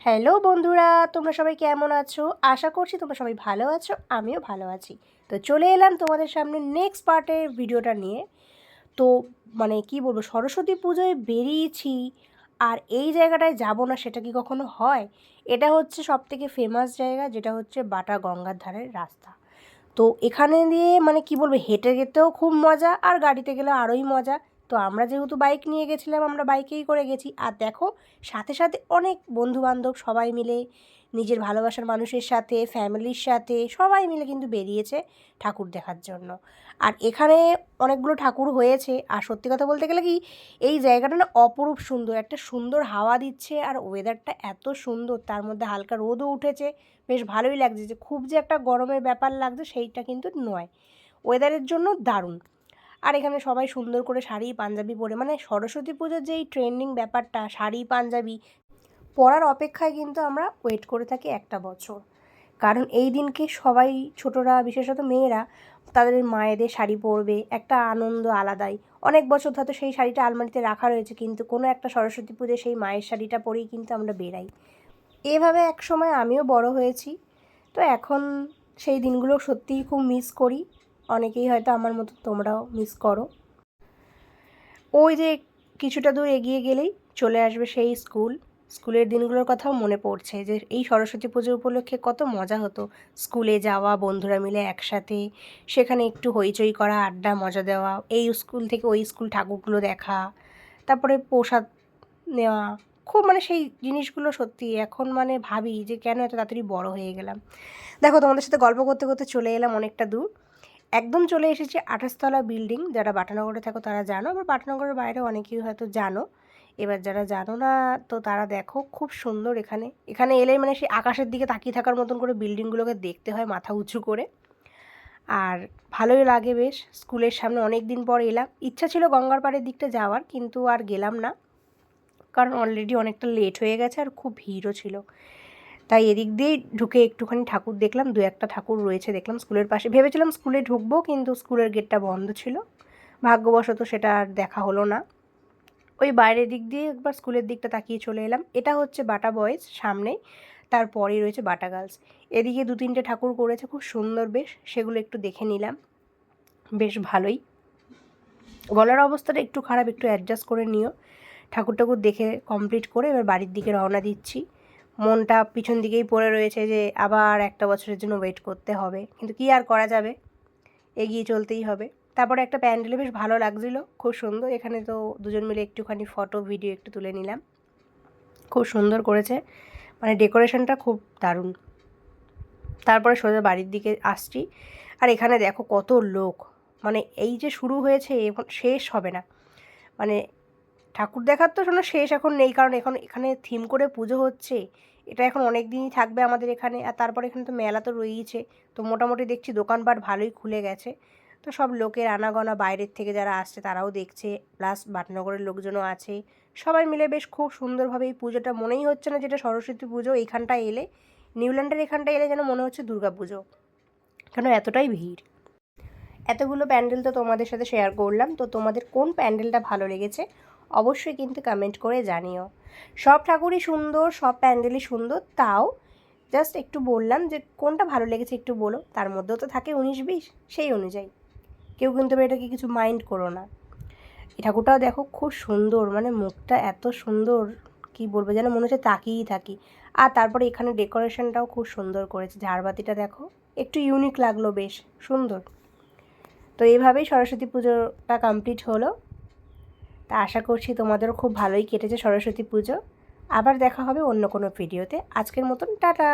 Hello বন্ধুরা, তোমরা সবাই কেমন আছো? আশা করছি তোমরা সবাই ভালো আছো, আমিও ভালো আছি। তো চলে এলাম তোমাদের সামনে নেক্সট পার্টের ভিডিওটা নিয়ে। তো কি বলবো, সরস্বতী পুজোয় বেরিয়েছি আর এই জায়গাটায় যাব না সেটা কি কখনো হয়? এটা হচ্ছে সবথেকে ফেমাস জায়গা, যেটা হচ্ছে বাটা গঙ্গার ধারের রাস্তা। তো এখানে দিয়ে কি বলবো, হেঁটে যেতেও খুব মজা আর গাড়িতে গেলে আরোই মজা। তো আমরা যেহেতু বাইক নিয়ে গেছিলাম, আমরা বাইকেই করে গেছি। আর দেখো, সাথে সাথে অনেক বন্ধুবান্ধব সবাই মিলে, নিজের ভালোবাসার মানুষের সাথে, ফ্যামিলির সাথে সবাই মিলে কিন্তু বেরিয়েছে ঠাকুর দেখার জন্য। আর এখানে অনেকগুলো ঠাকুর হয়েছে। আর সত্যি কথা বলতে গেলে কি, এই জায়গাটা না অপরূপ সুন্দর, একটা সুন্দর হাওয়া দিচ্ছে আর ওয়েদারটা এত সুন্দর, তার মধ্যে হালকা রোদও উঠেছে। বেশ ভালোই লাগছে, যে খুব যে একটা গরমের ব্যাপার লাগছে সেইটা কিন্তু নয়, ওয়েদারের জন্য দারুণ। আর এখানে সবাই সুন্দর করে শাড়ি পাঞ্জাবি পরে, সরস্বতী পুজোর যে এই ট্রেন্ডিং ব্যাপারটা, শাড়ি পাঞ্জাবি পরার অপেক্ষায় কিন্তু আমরা ওয়েট করে থাকি একটা বছর। কারণ এই দিনকে সবাই, ছোটরা বিশেষত মেয়েরা, তাদের মায়েদের শাড়ি পরবে, একটা আনন্দ আলাদাই। অনেক বছর হয়তো সেই শাড়িটা আলমারিতে রাখা রয়েছে, কিন্তু কোনো একটা সরস্বতী পুজোয় সেই মায়ের শাড়িটা পরেই কিন্তু আমরা বেরাই। এভাবে এক সময় আমিও বড় হয়েছি। তো এখন সেই দিনগুলো সত্যিই খুব মিস করি। অনেকেই হয়তো আমার মতো তোমরাও মিস করো। ওই যে কিছুটা দূর এগিয়ে গেলেই চলে আসবে সেই স্কুলের দিনগুলোর কথাও মনে পড়ছে, যে এই সরস্বতী পুজো উপলক্ষে কত মজা হতো। স্কুলে যাওয়া, বন্ধুরা মিলে একসাথে সেখানে একটু হইচই করা, আড্ডা, মজা দেওয়া, এই স্কুল থেকে ওই স্কুল ঠাকুরগুলো দেখা, তারপরে প্রসাদ নেওয়া। খুব সেই জিনিসগুলো সত্যি এখন ভাবি যে কেন এত তাড়াতাড়ি বড় হয়ে গেলাম। দেখো, তোমাদের সাথে গল্প করতে করতে চলে এলাম অনেকটা দূর। একদম চলে এসেছি 28 তলা বিল্ডিং। যারা বাটানগরে থাকো তারা জানো, আবার বাটানগরের বাইরে অনেকেই হয়তো জানো। এবার যারা জানো না, তো তারা দেখো, খুব সুন্দর। এখানে এলেই সেই আকাশের দিকে তাকিয়ে থাকার মতন করে বিল্ডিংগুলোকে দেখতে হয় মাথা উঁচু করে। আর ভালোই লাগে বেশ। স্কুলের সামনে অনেক দিন পর এলাম। ইচ্ছা ছিল গঙ্গার পাড়ের দিকটা যাওয়ার, কিন্তু আর গেলাম না, কারণ অলরেডি অনেকটা লেট হয়ে গেছে আর খুব ভিড়ও ছিল। তাই এদিক দিয়েই ঢুকে একটুখানি ঠাকুর দেখলাম, দু একটা ঠাকুর রয়েছে দেখলাম স্কুলের পাশে। ভেবেছিলাম স্কুলে ঢুকবো, কিন্তু স্কুলের গেটটা বন্ধ ছিল। ভাগ্যবশত সেটা আর দেখা হলো না। ওই বাইরের দিক দিয়ে একবার স্কুলের দিকটা তাকিয়ে চলে এলাম। এটা হচ্ছে বাটা বয়েজ সামনেই, তারপরেই রয়েছে বাটা গার্লস। এদিকে 2-3টে ঠাকুর করেছে খুব সুন্দর বেশ, সেগুলো একটু দেখে নিলাম। বেশ ভালোই। গলার অবস্থাটা একটু খারাপ, একটু অ্যাডজাস্ট করে নিও। ঠাকুর দেখে কমপ্লিট করে এবার বাড়ির দিকে রওনা দিচ্ছি। মনটা পিছন দিকেই পড়ে রয়েছে, যে আবার একটা বছরের জন্য ওয়েট করতে হবে, কিন্তু কি আর করা যাবে, এগিয়ে চলতেই হবে। তারপরে একটা প্যান্ডেলে বেশ ভালো লাগছিলো, খুব সুন্দর। এখানে তো দুজন মিলে একটুখানি ফটো ভিডিও একটু তুলে নিলাম। খুব সুন্দর করেছে, ডেকোরেশনটা খুব দারুণ। তারপরে সোজা বাড়ির দিকে আসছি। আর এখানে দেখো কত লোক, এই যে শুরু হয়েছে, এখন শেষ হবে না। ঠাকুর দেখার তো শেষ এখন নেই, কারণ এখানে থিম করে পুজো হচ্ছে। এটা এখন অনেক দিনই থাকবে আমাদের এখানে। আর তারপরে এখানে তো মেলা তো রয়েইছে। তো মোটামুটি দেখছি দোকানপাট ভালোই খুলে গেছে। তো সব লোকের আনাগোনা, বাইরের থেকে যারা আসছে তারাও দেখছে, প্লাস বাটনগরের লোকজনও আছে। সবাই মিলে বেশ খুব সুন্দরভাবে এই পুজোটা, মনেই হচ্ছে না যেটা সরস্বতী পুজো। এইখানটায় এলে, নিউল্যান্ডের এখানটায় এলে যেন মনে হচ্ছে দুর্গা পুজো, কেন এতটাই ভিড়। এতগুলো প্যান্ডেল তো তোমাদের সাথে শেয়ার করলাম। তো তোমাদের কোন প্যান্ডেলটা ভালো লেগেছে অবশ্যই কিন্তু কমেন্ট করে জানিও। সব ঠাকুরই সুন্দর, সব প্যান্ডেলই সুন্দর, তাও জাস্ট একটু বললাম যে কোনটা ভালো লেগেছে একটু বলো। তার মধ্যেও তো থাকে 19-20, সেই অনুযায়ী কেউ কিন্তু এটাকে কিছু মাইন্ড করো না। এই ঠাকুরটাও দেখো খুব সুন্দর, মুখটা এত সুন্দর, কি বলবো, যেন মনে হচ্ছে তাকিয়েই থাকি। আর তারপরে এখানে ডেকোরেশনটাও খুব সুন্দর করেছে, ঝাড়বাতিটা দেখো, একটু ইউনিক লাগলো, বেশ সুন্দর। তো এইভাবেই সরস্বতী পুজোটা কমপ্লিট হলো। তা আশা করছি তোমাদেরও খুব ভালোই কেটেছে সরস্বতী পুজো। আবার দেখা হবে অন্য কোনো ভিডিওতে। আজকের মতন টাটা।